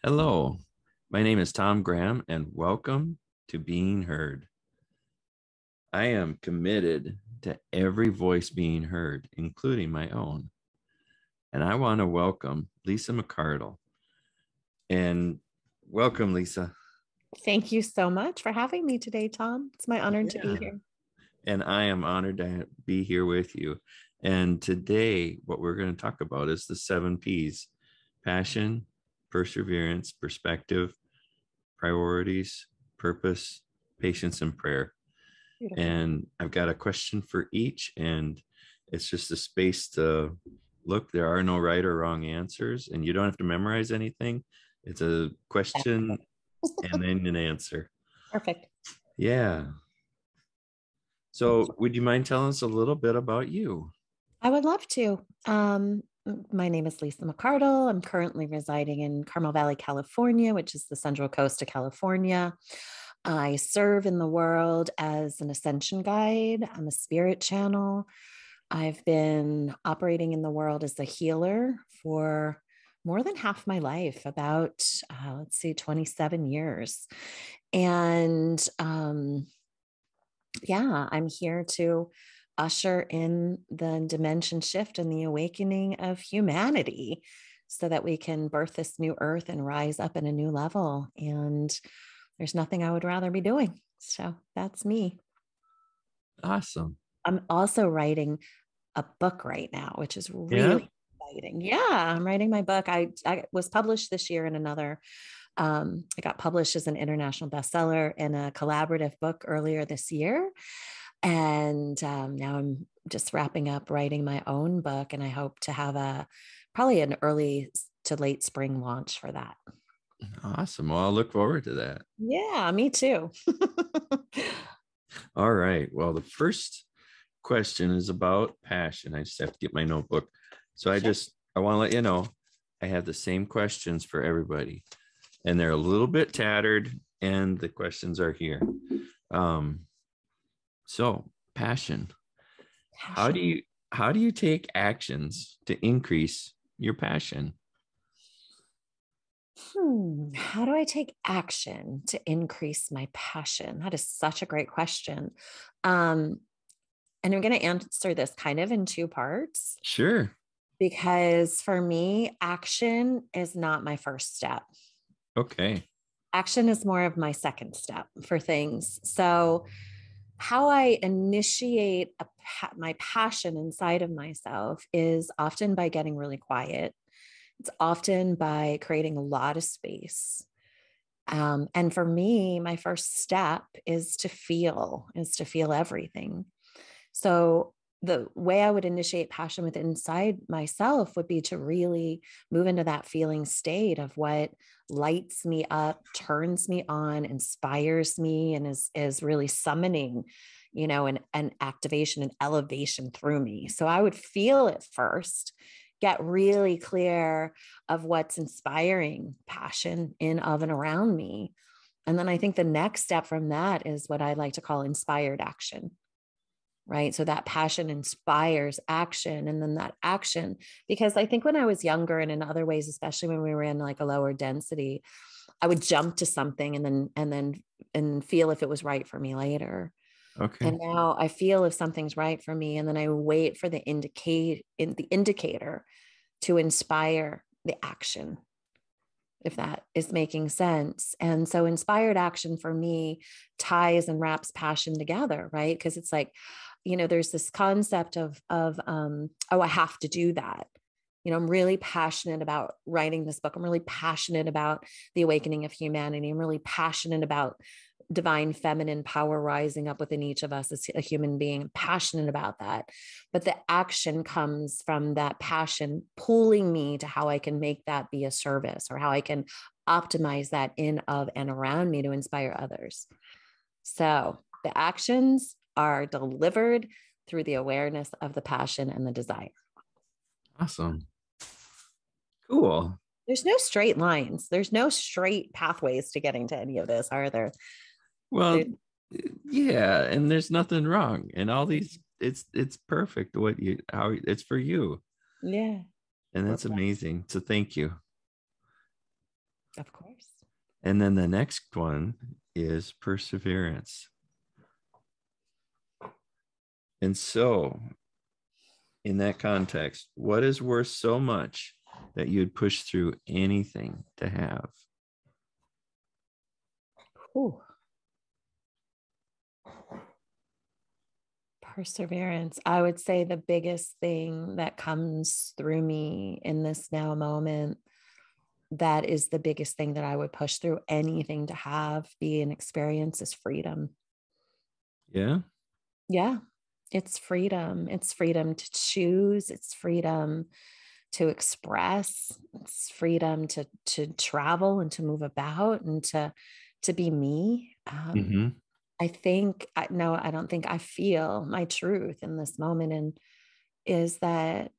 Hello, my name is Tom Graham, and welcome to Being Heard. I am committed to every voice being heard, including my own. And I want to welcome Lisa McCardle. And welcome, Lisa. Thank you so much for having me today, Tom. It's my honor to be Yeah. here. And I am honored to be here with you. And today, what we're going to talk about is the 7P's: passion, perseverance, perspective, priorities, purpose, patience, and prayer. Beautiful. And I've got a question for each, and it's just a space to look. There are no right or wrong answers, and you don't have to memorize anything. It's a question and then an answer. Perfect. Yeah. So, would you mind telling us a little bit about you? I would love to. My name is Lisa McCardle. I'm currently residing in Carmel Valley, California, which is the central coast of California. I serve in the world as an ascension guide. I'm a spirit channel. I've been operating in the world as a healer for more than half my life, about, 27 years. And yeah, I'm here to usher in the dimension shift and the awakening of humanity so that we can birth this new earth and rise up in a new level. And there's nothing I would rather be doing. So that's me. Awesome. I'm also writing a book right now, which is Yeah. really exciting. Yeah, I'm writing my book. I was published this year in another, I got published as an international bestseller in a collaborative book earlier this year. And now I'm just wrapping up writing my own book. And I hope to have probably an early to late spring launch for that. Awesome. Well, I'll look forward to that. Yeah, me too. All right. Well, the first question is about passion. I just have to get my notebook. So Sure. I want to let you know I have the same questions for everybody, and they're a little bit tattered, and the questions are here. Um, so passion. How do Passion. you how do you take actions to increase your passion? How do I take action to increase my passion? That is such a great question. Um, and I'm going to answer this kind of in two parts Sure. because for me, action is not my first step. Okay. Action is more of my second step for things. So, how I initiate my passion inside of myself is often by getting really quiet. It's often by creating a lot of space. And for me, my first step is to feel everything. So the way I would initiate passion within inside myself would be to really move into that feeling state of what lights me up, turns me on, inspires me, and is really summoning, an activation and elevation through me. So I would feel it first, get really clear of what's inspiring passion in, of, and around me. And then I think the next step from that is what I like to call inspired action, right? So that passion inspires action. And then that action, because I think when I was younger and in other ways, especially when we were in like a lower density, I would jump to something and feel if it was right for me later. Okay. And now I feel if something's right for me, and then I wait for the indicator to inspire the action, if that is making sense. And so inspired action for me ties and wraps passion together, right? Because it's like, there's this concept of oh, I have to do that. I'm really passionate about writing this book. I'm really passionate about the awakening of humanity. I'm really passionate about divine feminine power rising up within each of us as a human being. I'm passionate about that. But the action comes from that passion pulling me to how I can make that be a service, or how I can optimize that in, of, and around me to inspire others. So the actions are delivered through the awareness of the passion and the desire. Awesome. Cool. There's no straight lines. There's no straight pathways to getting to any of this, are there? Well, There yeah, and there's nothing wrong. And all these it's perfect what you how it's for you. yeah. And that's amazing. So thank you. Of course. And then the next one is perseverance. And so, in that context, what is worth so much that you'd push through anything to have? Ooh. Perseverance. I would say the biggest thing that comes through me in this now moment, that is the biggest thing that I would push through anything to have be an experience, is freedom. Yeah. Yeah. It's freedom. It's freedom to choose. It's freedom to express. It's freedom to travel and to move about and to be me. Mm-hmm. I think, no, I don't think, I feel my truth in this moment, and is that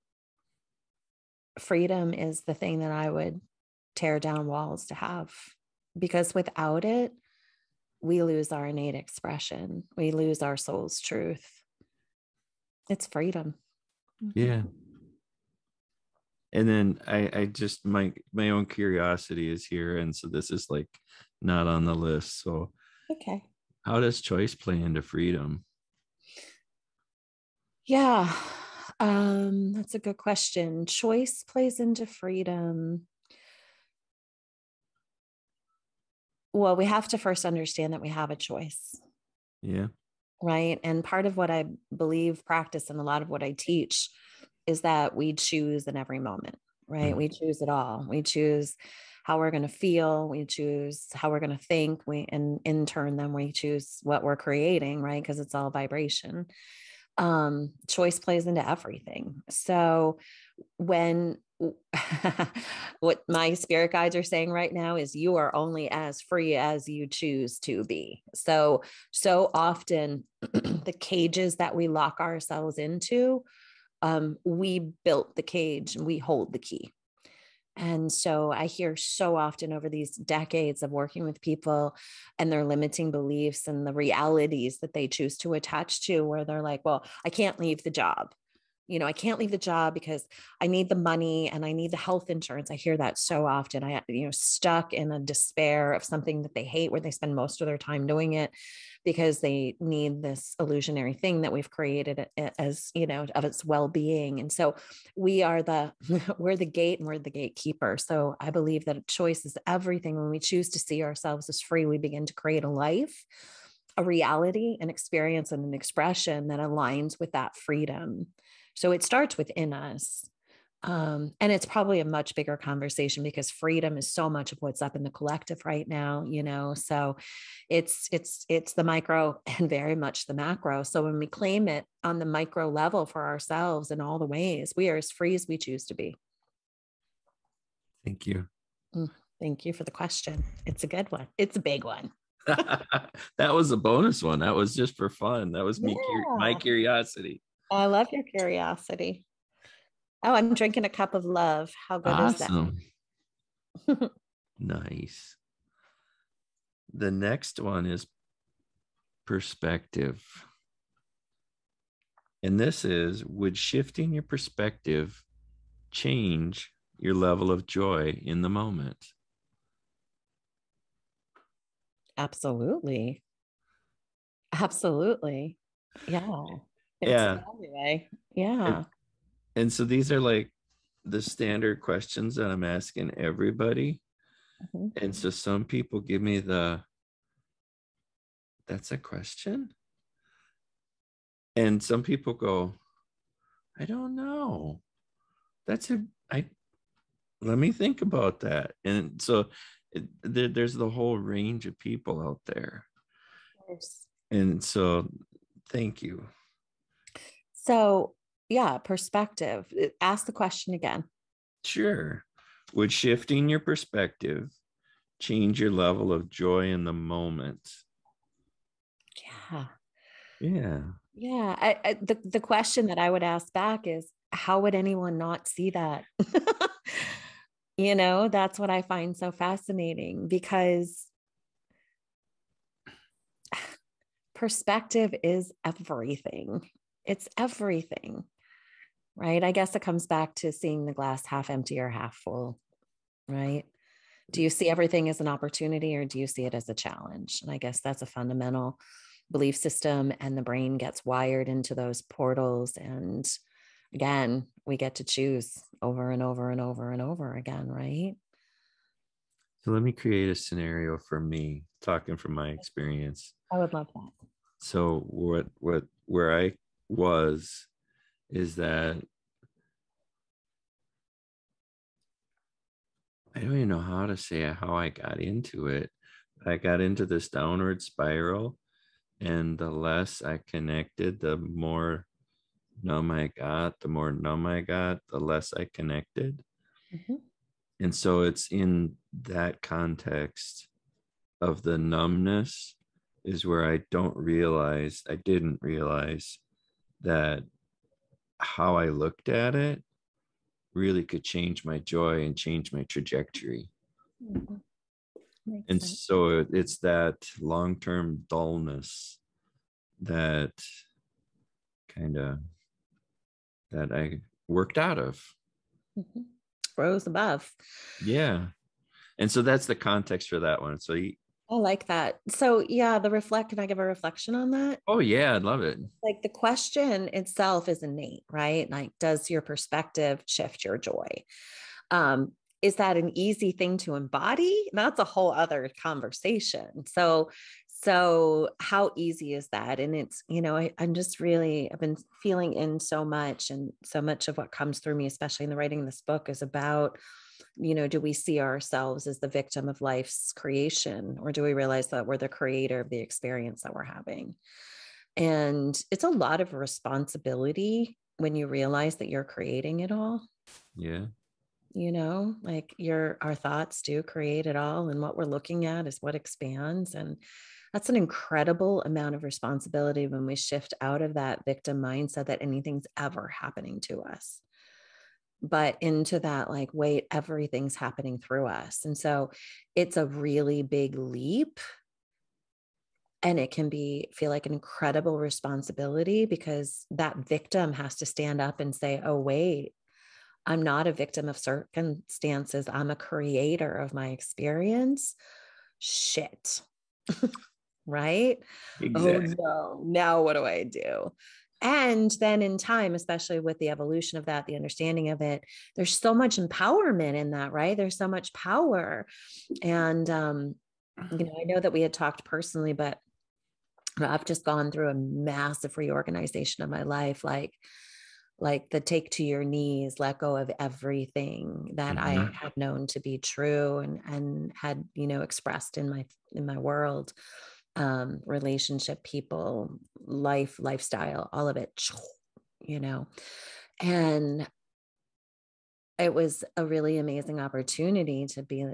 freedom is the thing that I would tear down walls to have, because without it, we lose our innate expression. We lose our soul's truth. It's freedom. Yeah. And then I just, my own curiosity is here. And so this is like not on the list. So Okay. how does choice play into freedom? Yeah. That's a good question. Choice plays into freedom. Well, we have to first understand that we have a choice. Yeah. Right. And part of what I believe, practice, and a lot of what I teach is that we choose in every moment, right? Mm-hmm. We choose it all. We choose how we're going to feel. We choose how we're going to think. And in turn, then we choose what we're creating, right? Because it's all vibration. Choice plays into everything. So when what my spirit guides are saying right now is, you are only as free as you choose to be. So often the cages that we lock ourselves into, we built the cage and we hold the key. And so I hear so often over these decades of working with people and their limiting beliefs and the realities that they choose to attach to, where they're like, well, I can't leave the job. I can't leave the job because I need the money and I need the health insurance. I hear that so often. Stuck in a despair of something that they hate, where they spend most of their time doing it because they need this illusionary thing that we've created as, of its well-being. And so we're the gate and we're the gatekeeper. So I believe that choice is everything. When we choose to see ourselves as free, we begin to create a life, a reality, an experience, and an expression that aligns with that freedom. So it starts within us. And it's probably a much bigger conversation because freedom is so much of what's up in the collective right now, so it's the micro and very much the macro. So when we claim it on the micro level for ourselves in all the ways, we are as free as we choose to be. Thank you. Thank you for the question. It's a good one. It's a big one. That was a bonus one. That was just for fun. That was me, my curiosity. I love your curiosity. Oh, I'm drinking a cup of love. How good Awesome. is that? Nice. The next one is perspective. And this is, would shifting your perspective change your level of joy in the moment? Absolutely. Absolutely. Yeah. Yeah. Anyway. Yeah. And so these are like the standard questions that I'm asking everybody. Mhm. And so some people give me that's a question. And some people go, I don't know. Let me think about that. And so there's the whole range of people out there. Yes. And so thank you. So, yeah, perspective. Ask the question again. Sure. Would shifting your perspective change your level of joy in the moment? Yeah. Yeah. Yeah. The question that I would ask back is, how would anyone not see that? That's what I find so fascinating, because perspective is everything. It's everything, right? I guess it comes back to seeing the glass half empty or half full, right? Do you see everything as an opportunity, or do you see it as a challenge? And I guess that's a fundamental belief system, and the brain gets wired into those portals. And again, we get to choose over and over and over and over again, right? So let me create a scenario for me, talking from my experience. I would love that. So where I was is that I don't even know how to say how I got into it. I got into this downward spiral, and the less I connected, the more numb I got. The more numb I got, the less I connected. Mm-hmm. And so it's in that context of the numbness is where I didn't realize that how I looked at it really could change my joy and change my trajectory. Mm-hmm. And Sense. so it's that long-term dullness that kind of that I worked out of. Mm-hmm. Rose above. Yeah. And so that's the context for that one. So I like that. So yeah, can I give a reflection on that? oh yeah, I'd love it. Like the question itself is innate, right? Like, does your perspective shift your joy? Is that an easy thing to embody? That's a whole other conversation. So how easy is that? And it's, I've been feeling in so much, and so much of what comes through me, especially in the writing of this book, is about, do we see ourselves as the victim of life's creation, or do we realize that we're the creator of the experience that we're having? And it's a lot of responsibility when you realize that you're creating it all. Yeah. Like our thoughts do create it all. And what we're looking at is what expands. And that's an incredible amount of responsibility when we shift out of that victim mindset that anything's ever happening to us, but into that, like, wait, everything's happening through us. And so it's a really big leap. And it can feel like an incredible responsibility, because that victim has to stand up and say, oh, wait, I'm not a victim of circumstances. I'm a creator of my experience. Shit. Right? Exactly. Oh no, now what do I do? And then in time, especially with the evolution of that, the understanding of it, there's so much empowerment in that, right? There's so much power. And, I know that we had talked personally, but I've just gone through a massive reorganization of my life, like the take to your knees, let go of everything that I had known to be true, and had, expressed in my world, relationship, people, lifestyle, all of it, and it was a really amazing opportunity to be,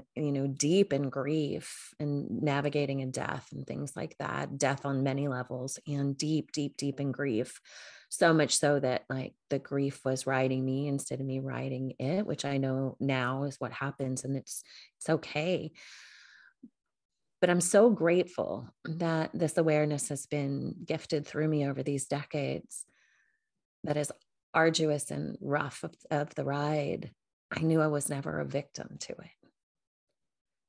deep in grief and navigating a death and things like that, death on many levels, and deep, deep, deep in grief. So much so that, like, the grief was riding me instead of me riding it, which I know now is what happens, and it's okay. But I'm so grateful that this awareness has been gifted through me over these decades, that is arduous and rough of the ride. I knew I was never a victim to it.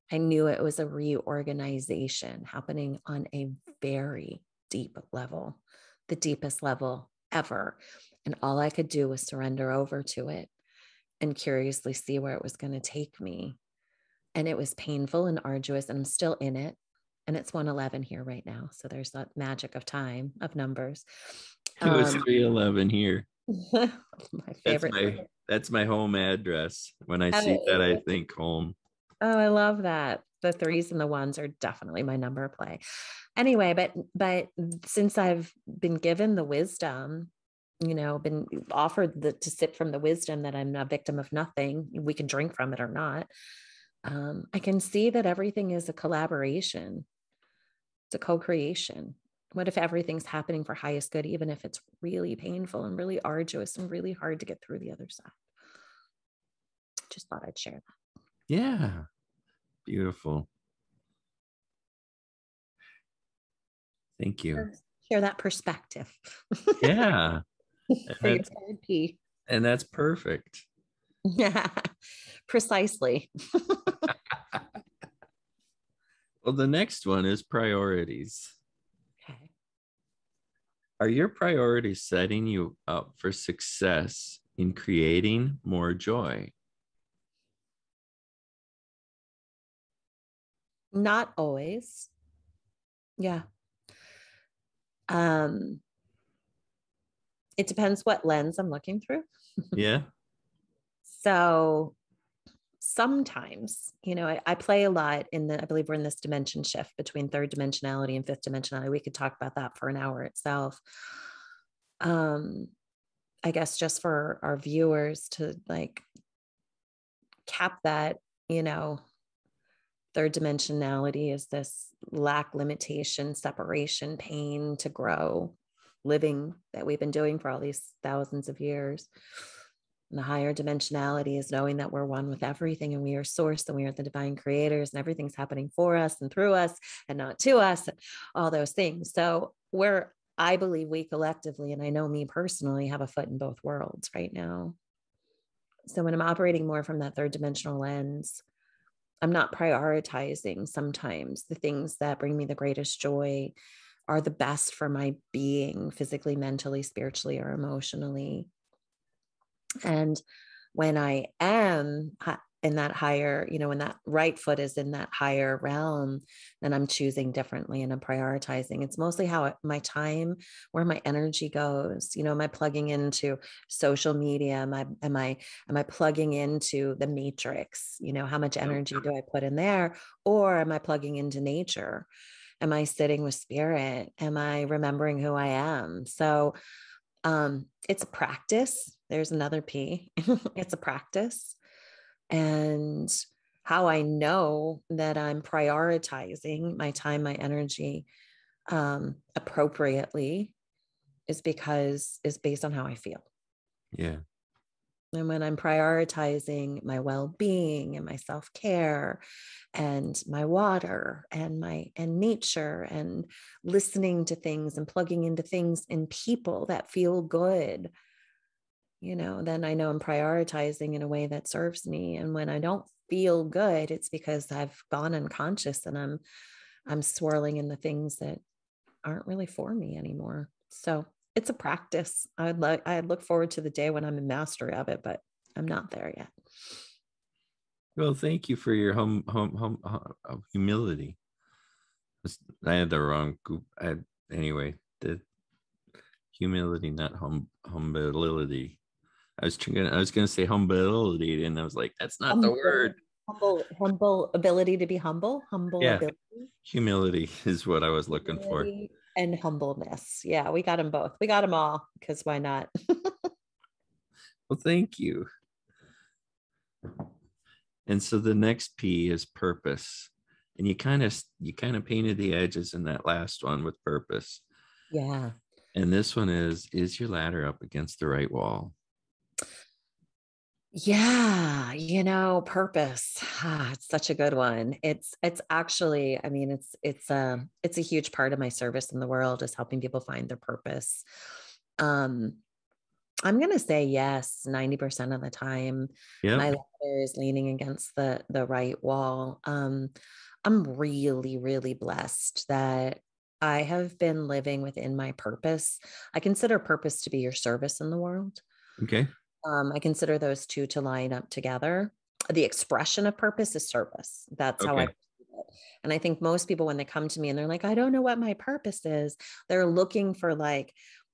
I knew it was a reorganization happening on a very deep level, the deepest level ever. And all I could do was surrender over to it and curiously see where it was going to take me. And it was painful and arduous, and I'm still in it. And it's 1:11 here right now. So there's that magic of time, of numbers. It was 3:11 here. My favorite. That's my home address. When I see that, I think home. Oh, I love that. The threes and the ones are definitely my number play. Anyway, but since I've been given the wisdom, been offered to sip from the wisdom that I'm a victim of nothing, we can drink from it or not. I can see that everything is a collaboration. It's a co-creation. What if everything's happening for highest good, even if it's really painful and really arduous and really hard to get through the other side? Just thought I'd share that. Yeah. Beautiful. Thank you. Share that perspective. Yeah. For your therapy. And that's perfect. Yeah, precisely. Well, the next one is priorities. Okay. Are your priorities setting you up for success in creating more joy? Not always. Yeah. Um, it depends what lens I'm looking through. Yeah. So sometimes, I play a lot I believe we're in this dimension shift between third dimensionality and fifth dimensionality. We could talk about that for an hour itself. Um, I guess just for our viewers to like cap that, third dimensionality is this lack, limitation, separation, pain to grow, living that we've been doing for all these thousands of years. And the higher dimensionality is knowing that we're one with everything and we are source and we are the divine creators and everything's happening for us and through us and not to us, and all those things. So I believe we collectively, and I know me personally, have a foot in both worlds right now. So when I'm operating more from that third dimensional lens, I'm not prioritizing sometimes the things that bring me the greatest joy are the best for my being physically, mentally, spiritually, or emotionally. And when I am in that higher, when that right foot is in that higher realm, then I'm choosing differently and I'm prioritizing. It's mostly how my time, where my energy goes. Am I plugging into social media? Am I plugging into the matrix? How much energy do I put in there? Or am I plugging into nature? Am I sitting with spirit? Am I remembering who I am? So it's a practice. There's another P. It's a practice. And how I know that I'm prioritizing my time, my energy appropriately is based on how I feel. Yeah. And when I'm prioritizing my well-being and my self-care and my water and nature and listening to things and plugging into things and people that feel good, then I know I'm prioritizing in a way that serves me. And when I don't feel good, it's because I've gone unconscious and I'm swirling in the things that aren't really for me anymore. So it's a practice. I look forward to the day when I'm a master of it, but I'm not there yet. Well, thank you for your humility. I had the wrong group. Anyway, the humility, not humility. I was gonna say humility, and I was like, that's not the word. Humble ability to be humble Yeah, ability. humility is what I was looking for. And humbleness. Yeah, we got them both. We got them all because why not? Well, thank you. And so the next P is purpose. And you kind of painted the edges in that last one with purpose. Yeah. And this one is your ladder up against the right wall? Yeah, purpose. It's such a good one. It's actually, I mean, it's a huge part of my service in the world is helping people find their purpose. Um, I'm gonna say yes, 90% of the time. My Yep. ladder is leaning against the right wall. I'm really, really blessed that I have been living within my purpose. I consider purpose to be your service in the world. Okay. I consider those two to line up together. The expression of purpose is service. That's how I Okay. perceive it. And I think most people, when they come to me and they're like, I don't know what my purpose is, they're looking for like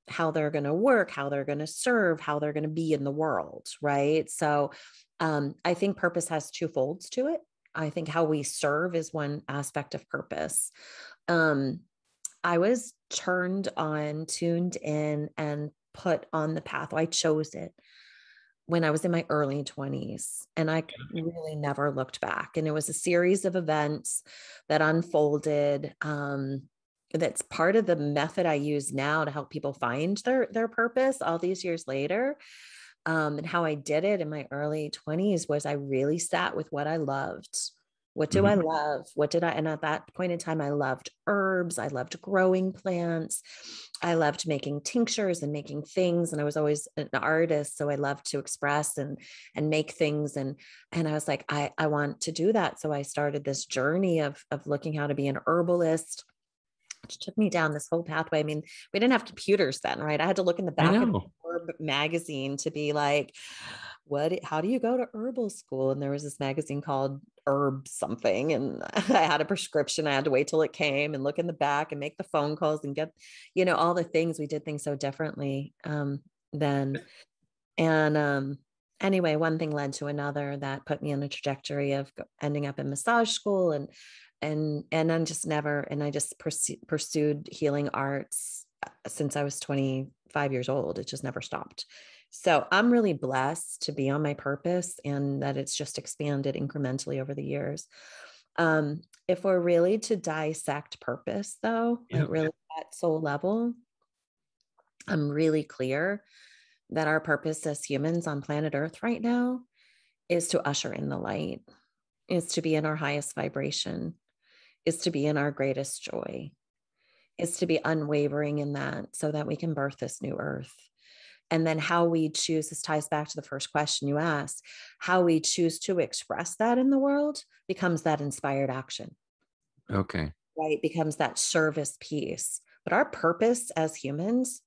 how they're going to work, how they're going to serve, how they're going to be in the world. Right. So I think purpose has two folds to it. I think how we serve is one aspect of purpose. Um, I was turned on, tuned in, and put on the path. I chose it when I was in my early 20s, and I really never looked back. And it was a series of events that unfolded. That's part of the method I use now to help people find their purpose all these years later. And how I did it in my early 20s was I really sat with what I loved What do I love? And at that point in time, I loved herbs. I loved growing plants. I loved making tinctures and making things. And I was always an artist. So I loved to express and make things. And I was like, I want to do that. So I started this journey of looking how to be an herbalist, which took me down this whole pathway. I mean, we didn't have computers then, right? I had to look in the back of the herb magazine to be like, how do you go to herbal school? And there was this magazine called Herb something. And I had a prescription. I had to wait till it came and look in the back and make the phone calls and get, all the things. We did things so differently then. And anyway, one thing led to another that put me on a trajectory of ending up in massage school and then I just pursued healing arts since I was 25 years old. It just never stopped. So I'm really blessed to be on my purpose and that it's just expanded incrementally over the years. If we're really to dissect purpose though, like really at soul level, I'm really clear that our purpose as humans on planet Earth right now is to usher in the light, is to be in our highest vibration, is to be in our greatest joy, is to be unwavering in that so that we can birth this new earth. And then how we choose, this ties back to the first question you asked, how we choose to express that in the world becomes that inspired action. Okay. Right? Becomes that service piece. But our purpose as humans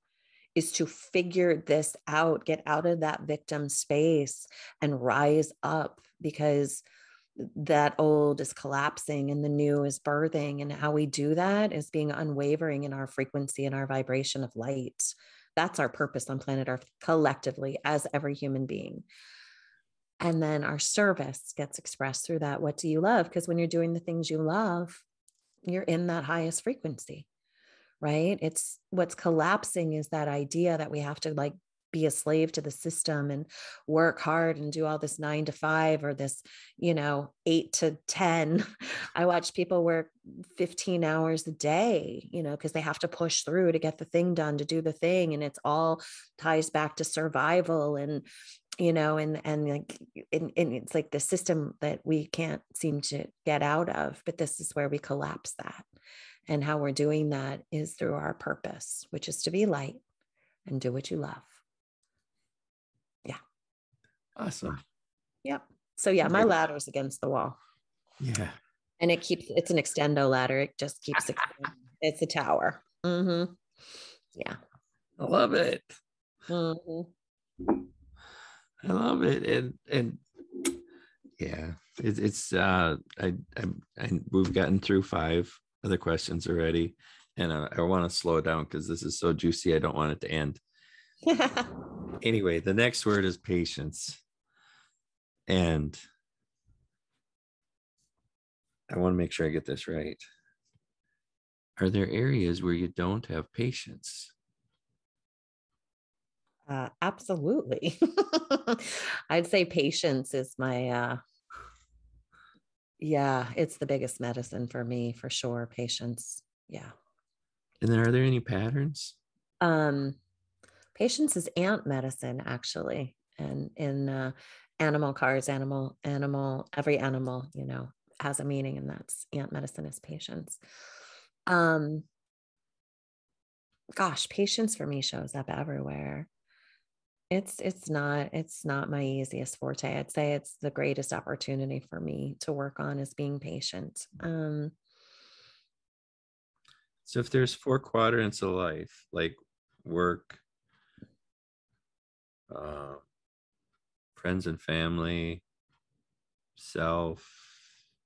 is to figure this out, get out of that victim space and rise up, because that old is collapsing and the new is birthing. And how we do that is being unwavering in our frequency and our vibration of light. That's our purpose on planet Earth collectively as every human being. And then our service gets expressed through that. What do you love? Because when you're doing the things you love, you're in that highest frequency, right? It's what's collapsing is that idea that we have to like be a slave to the system and work hard and do all this 9 to 5 or this, 8 to 10. I watch people work 15 hours a day, because they have to push through to get the thing done, to do the thing. And it's all ties back to survival and, and it's like the system that we can't seem to get out of, but this is where we collapse that. And how we're doing that is through our purpose, which is to be light and do what you love. Yeah. Awesome. Yep. So yeah, my ladder's against the wall. Yeah. And it's an extendo ladder. It just keeps it's a tower. Mm-hmm. Yeah. I love it. Mm-hmm. I love it. And yeah, we've gotten through 5 other questions already. And I want to slow it down because this is so juicy. I don't want it to end. Anyway, the next word is patience. And I want to make sure I get this right. Are there areas where you don't have patience? Absolutely. I'd say patience is my, it's the biggest medicine for me, for sure. Patience. Yeah. And then are there any patterns? Patience is ant medicine, actually. And in animal cards, every animal, has a meaning, and that's ant medicine is patience. Gosh, patience for me shows up everywhere. It's not my easiest forte. I'd say it's the greatest opportunity for me to work on is being patient. So if there's 4 quadrants of life, like work, friends and family, self,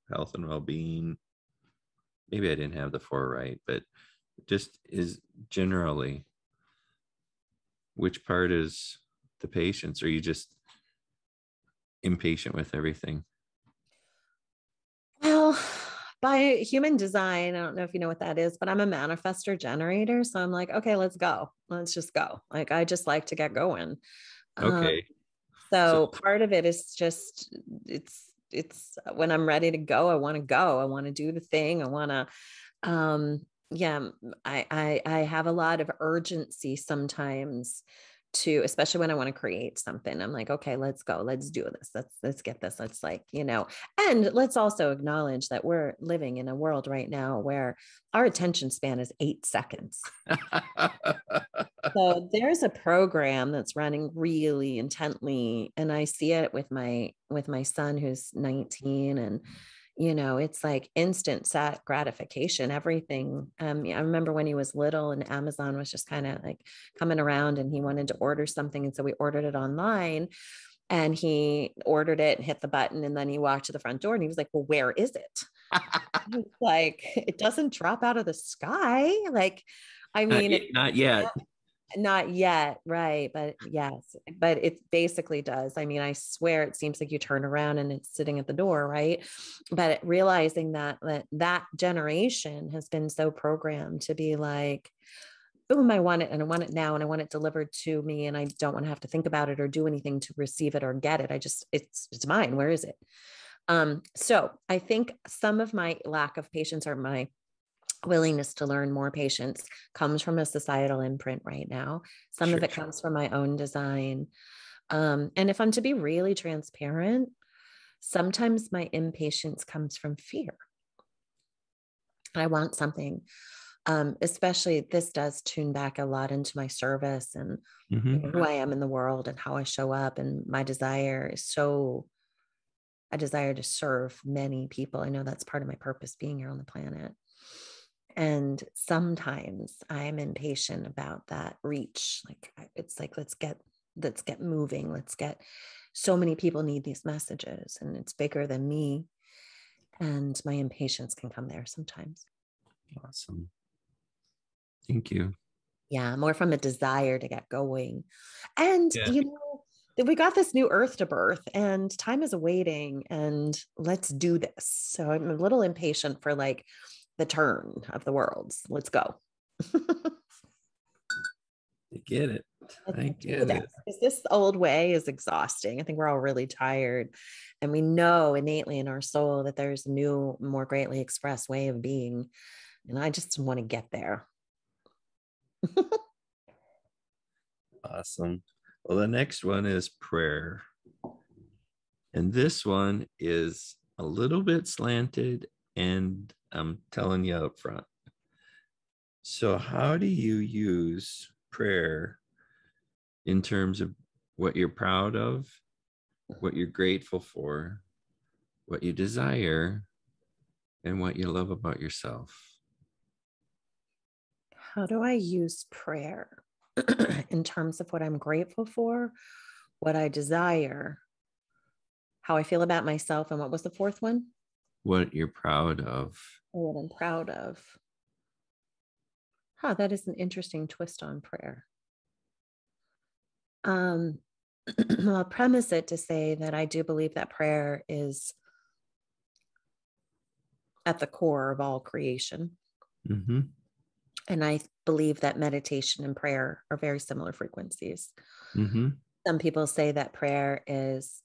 health and well-being. Maybe I didn't have the 4 right, but just is generally, which part is the patience? Or are you just impatient with everything? Well, by human design, I don't know if you know what that is, but I'm a manifestor generator. So I'm like, okay, let's go. Let's just go. Like, I just like to get going. Okay. So part of it is just, it's when I'm ready to go, I want to go. I want to do the thing. I want to, I have a lot of urgency sometimes to, especially when I want to create something, I'm like, okay, let's go, let's do this. Let's get this. Let's like, and let's also acknowledge that we're living in a world right now where our attention span is 8 seconds. So there's a program that's running really intently, and I see it with my son who's 19, and it's like instant gratification, everything. I remember when he was little and Amazon was just kind of like coming around and he wanted to order something. And so we ordered it online, and he ordered it and hit the button. And then he walked to the front door and he was like, well, where is it? Like, it doesn't drop out of the sky. Like, I mean, not yet. Not yet, right? But yes, but it basically does. I mean, I swear it seems like you turn around and it's sitting at the door, right? But realizing that generation has been so programmed to be like, boom, I want it, and I want it now, and I want it delivered to me, and I don't want to have to think about it or do anything to receive it or get it. It's mine. Where is it? So I think some of my lack of patience or my willingness to learn more patience comes from a societal imprint right now. Some of it comes from my own design. And if I'm to be really transparent, sometimes my impatience comes from fear. I want something, especially this does tune back a lot into my service and who I am in the world and how I show up. And my desire is a desire to serve many people. I know that's part of my purpose being here on the planet. And sometimes I'm impatient about that reach. Like, it's like, let's get moving. So many people need these messages, and it's bigger than me. And my impatience can come there sometimes. Awesome. Thank you. Yeah. More from a desire to get going. And, we got this new earth to birth, and time is awaiting, and let's do this. So I'm a little impatient for like the turn of the worlds. Let's go. I get it. I get it. Because this old way is exhausting. I think we're all really tired, and we know innately in our soul that there's a new, more greatly expressed way of being. And I just want to get there. Awesome. Well, the next one is prayer. And this one is a little bit slanted, and I'm telling you up front. So how do you use prayer in terms of what you're proud of, what you're grateful for, what you desire, and what you love about yourself? How do I use prayer in terms of what I'm grateful for, what I desire, how I feel about myself, and what was the fourth one? What you're proud of. What I'm proud of. That is an interesting twist on prayer. I'll premise it to say that I do believe that prayer is at the core of all creation. Mm-hmm. And I believe that meditation and prayer are very similar frequencies. Mm-hmm. Some people say that prayer is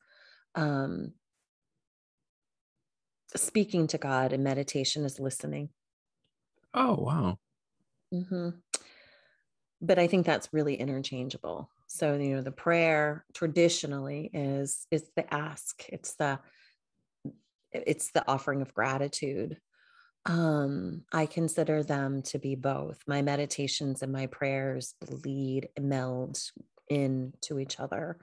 speaking to God, and meditation is listening. Oh, wow. Mm-hmm. But I think that's really interchangeable. So, the prayer traditionally is the ask. It's the offering of gratitude. I consider them to be both. My meditations and my prayers meld into each other,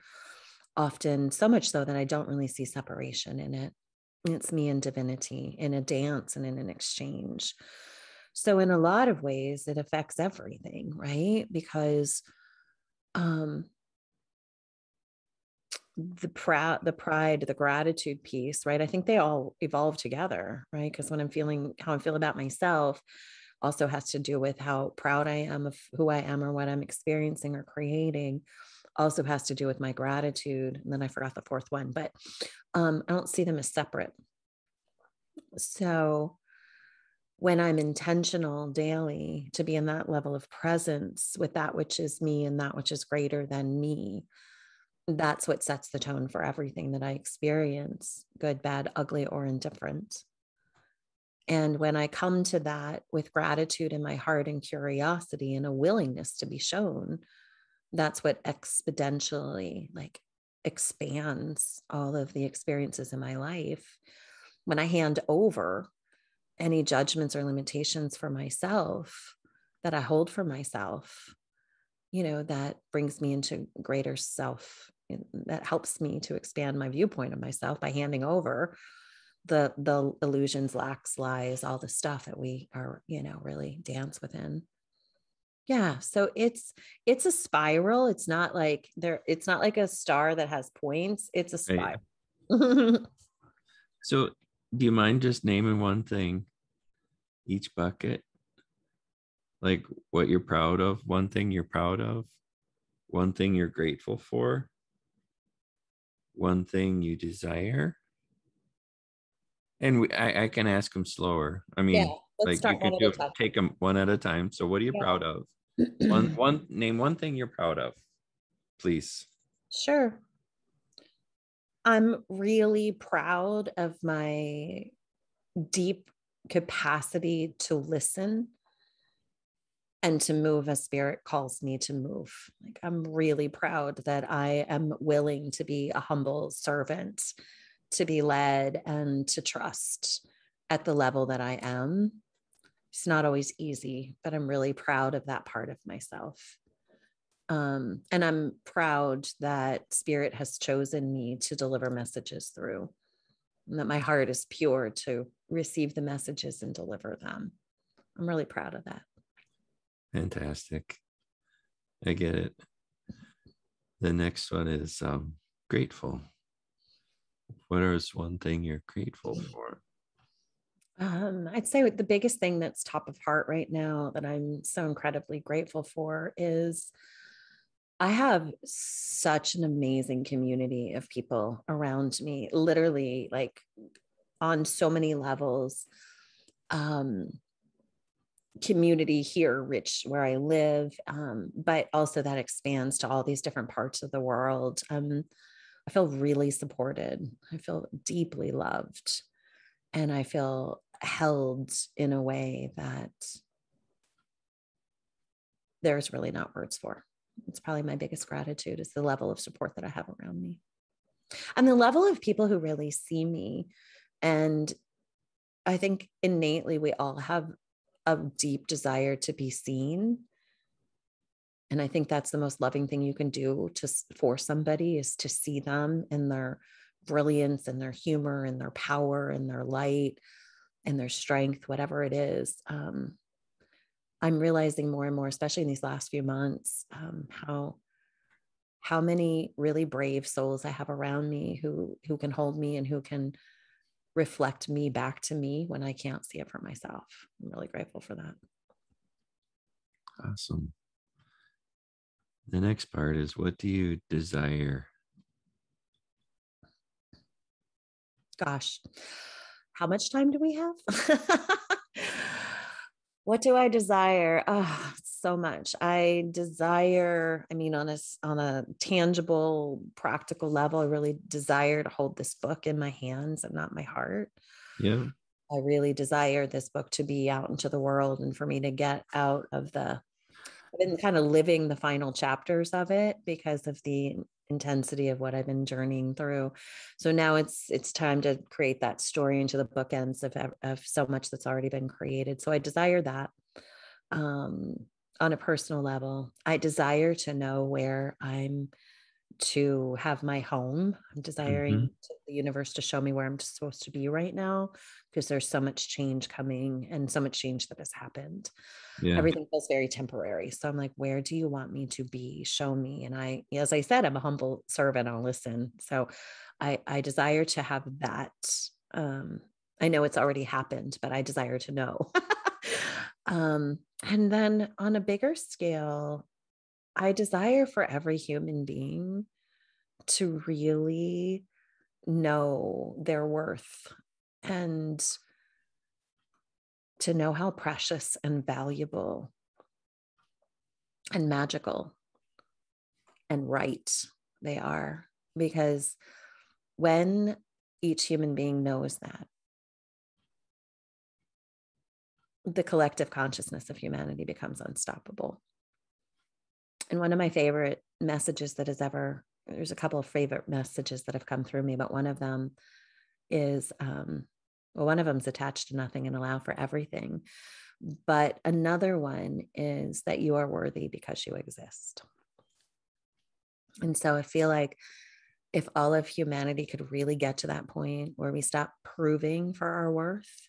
often so much so that I don't really see separation in it. It's me and divinity in a dance and in an exchange. So in a lot of ways, it affects everything, right? Because the pride, the gratitude piece, right? I think they all evolve together, right? Because when how I feel about myself also has to do with how proud I am of who I am or what I'm experiencing or creating, also has to do with my gratitude. And then I forgot the fourth one, but I don't see them as separate. So when I'm intentional daily to be in that level of presence with that which is me and that which is greater than me, that's what sets the tone for everything that I experience, good, bad, ugly, or indifferent. And when I come to that with gratitude in my heart and curiosity and a willingness to be shown, That's what exponentially like expands all of the experiences in my life. When I hand over any judgments or limitations for myself that I hold for myself, that brings me into greater self. That helps me to expand my viewpoint of myself by handing over the illusions, lacks, lies, all the stuff that we are, really dance within. Yeah. So it's a spiral. It's not like a star that has points. It's a Right. spiral. So do you mind just naming one thing, each bucket? Like what you're proud of, one thing you're proud of, one thing you're grateful for, one thing you desire. And I can ask them slower. I Yeah. mean, Let's like you start one could at a time. take them one at a time. So what are you proud of? Yeah. Name one thing you're proud of, please. Sure. I'm really proud of my deep capacity to listen and to move as spirit calls me to move. Like, I'm really proud that I am willing to be a humble servant, to be led and to trust at the level that I am. It's not always easy, but I'm really proud of that part of myself. And I'm proud that spirit has chosen me to deliver messages through, and that my heart is pure to receive the messages and deliver them. I'm really proud of that. Fantastic. I get it. The next one is grateful. What is one thing you're grateful for? I'd say the biggest thing that's top of heart right now that I'm so incredibly grateful for is I have such an amazing community of people around me, literally, like on so many levels. Community here, rich where I live, but also that expands to all these different parts of the world. I feel really supported. I feel deeply loved, and I feel held in a way that there's really not words for. It's probably my biggest gratitude is the level of support that I have around me and the level of people who really see me. And I think innately we all have a deep desire to be seen. And I think that's the most loving thing you can do for somebody is to see them in their brilliance and their humor and their power and their light and their strength, whatever it is. I'm realizing more and more, especially in these last few months, how many really brave souls I have around me who can hold me and who can reflect me back to me when I can't see it for myself. I'm really grateful for that. Awesome. The next part is what do you desire? Gosh, how much time do we have? What do I desire? Oh, so much. I desire, I mean, on a tangible, practical level, I really desire to hold this book in my hands and not my heart. Yeah. I really desire this book to be out into the world and for me to get out of I've been kind of living the final chapters of it because of the intensity of what I've been journeying through. So now it's time to create that story into the bookends of so much that's already been created. So I desire that on a personal level. I desire to know where I'm to have my home. I'm Mm-hmm. desiring the universe to show me where I'm supposed to be right now because there's so much change coming and so much change that has happened. Yeah. Everything feels very temporary. So I'm like, where do you want me to be? Show me. And as I said, I'm a humble servant. I'll listen. So I desire to have that. I know it's already happened, but I desire to know. And then on a bigger scale, I desire for every human being to really know their worth and to know how precious and valuable and magical and right they are. Because when each human being knows that, the collective consciousness of humanity becomes unstoppable. And one of my favorite messages that has ever, there's a couple of favorite messages that have come through me, but one of them is, well, one of them is attached to nothing and allow for everything. But another one is that you are worthy because you exist. And so I feel like if all of humanity could really get to that point where we stop proving for our worth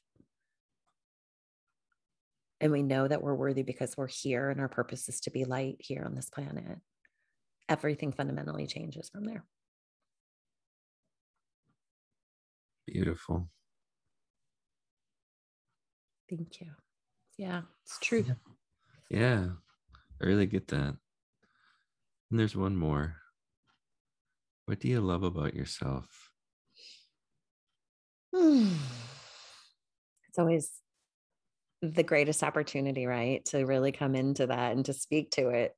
and we know that we're worthy because we're here and our purpose is to be light here on this planet, everything fundamentally changes from there. Beautiful. Thank you. Yeah, it's true. Yeah, I really get that. And there's one more. What do you love about yourself? It's always the greatest opportunity, right? To really come into that and to speak to it.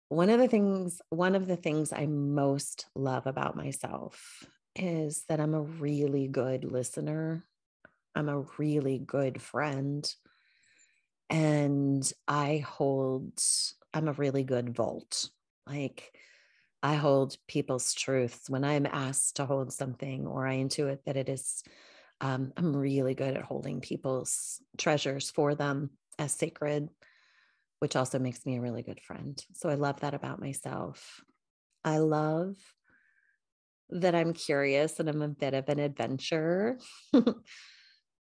One of the things I most love about myself is that I'm a really good listener. I'm a really good friend. And I'm a really good vault. Like, I hold people's truths when I'm asked to hold something or I intuit that it is, I'm really good at holding people's treasures for them as sacred, which also makes me a really good friend. So I love that about myself. I love that I'm curious and I'm a bit of an adventurer.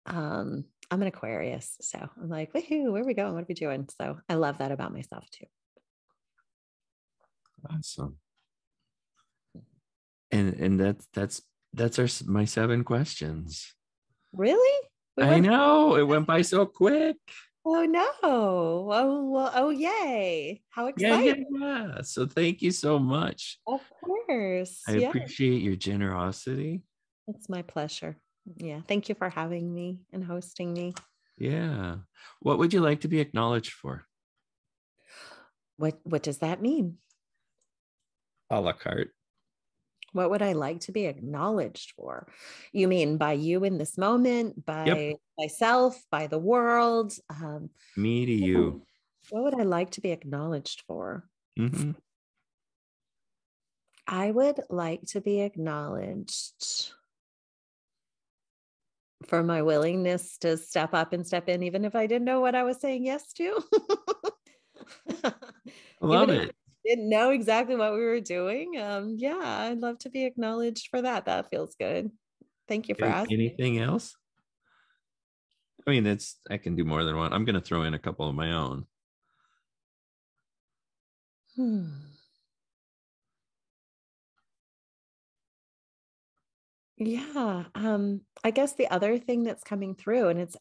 I'm an Aquarius, so I'm like, woohoo, where are we going? What are we doing? So I love that about myself too. Awesome. And that's my 7 questions. Really? I know it went by so quick. Oh no. Oh, well, oh yay. How exciting. Yeah. So thank you so much. Of course. I Yeah. appreciate your generosity. It's my pleasure. Yeah. Thank you for having me and hosting me. Yeah. What would you like to be acknowledged for? What does that mean? A la carte. What would I like to be acknowledged for? You mean by you in this moment, Yep. by myself, by the world? Me to you. What would I like to be acknowledged for? Mm-hmm. I would like to be acknowledged for my willingness to step up and step in, even if I didn't know what I was saying yes to. I love Even if it. I didn't know exactly what we were doing. Yeah, I'd love to be acknowledged for that. That feels good. Thank you for asking. Anything else? I mean, I can do more than one. I'm going to throw in a couple of my own. Yeah. I guess the other thing that's coming through, and it's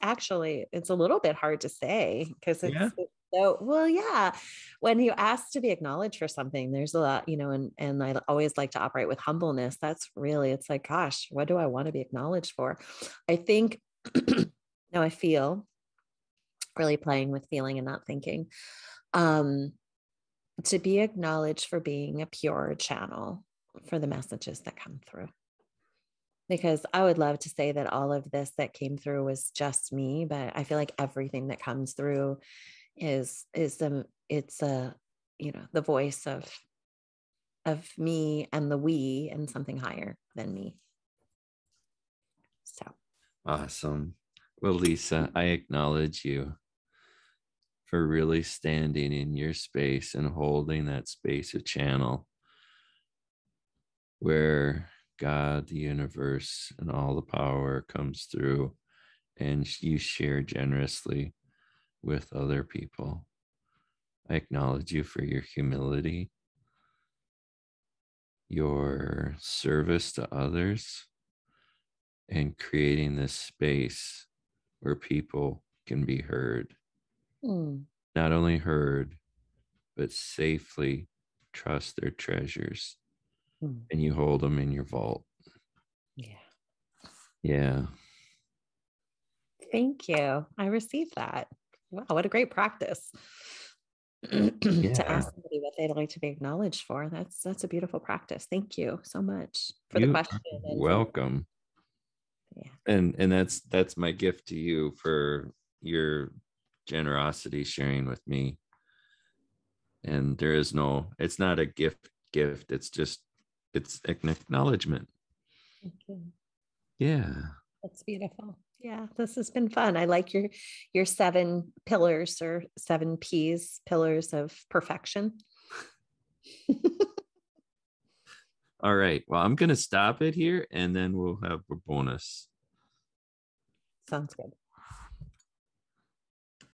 a little bit hard to say because Yeah. it's so, well, yeah. When you ask to be acknowledged for something, there's a lot, and I always like to operate with humbleness. That's really, it's like, gosh, what do I want to be acknowledged for? I think, no, I feel really playing with feeling and not thinking. Um, to be acknowledged for being a pure channel for the messages that come through. Because I would love to say that all of this that came through was just me, but I feel like everything that comes through is it's a the voice of me and the we and something higher than me. So Awesome. Well, Lisa, I acknowledge you for really standing in your space and holding that space of channel where God, the universe, and all the power comes through and you share generously with other people. I acknowledge you for your humility, your service to others, and creating this space where people can be heard. Not only heard, but safely trust their treasures. And you hold them in your vault. yeah. Yeah. Thank you. I received that. Wow, what a great practice. Yeah. To ask somebody what they'd like to be acknowledged for. That's a beautiful practice. Thank you so much for the You question. are And welcome. yeah. And that's my gift to you for your generosity sharing with me And there is no, it's not a gift. It's an acknowledgement. Thank you. Yeah. That's beautiful. Yeah, this has been fun. I like your 7 pillars or 7P's, pillars of perfection. All right. Well, I'm going to stop it here and then we'll have a bonus. Sounds good.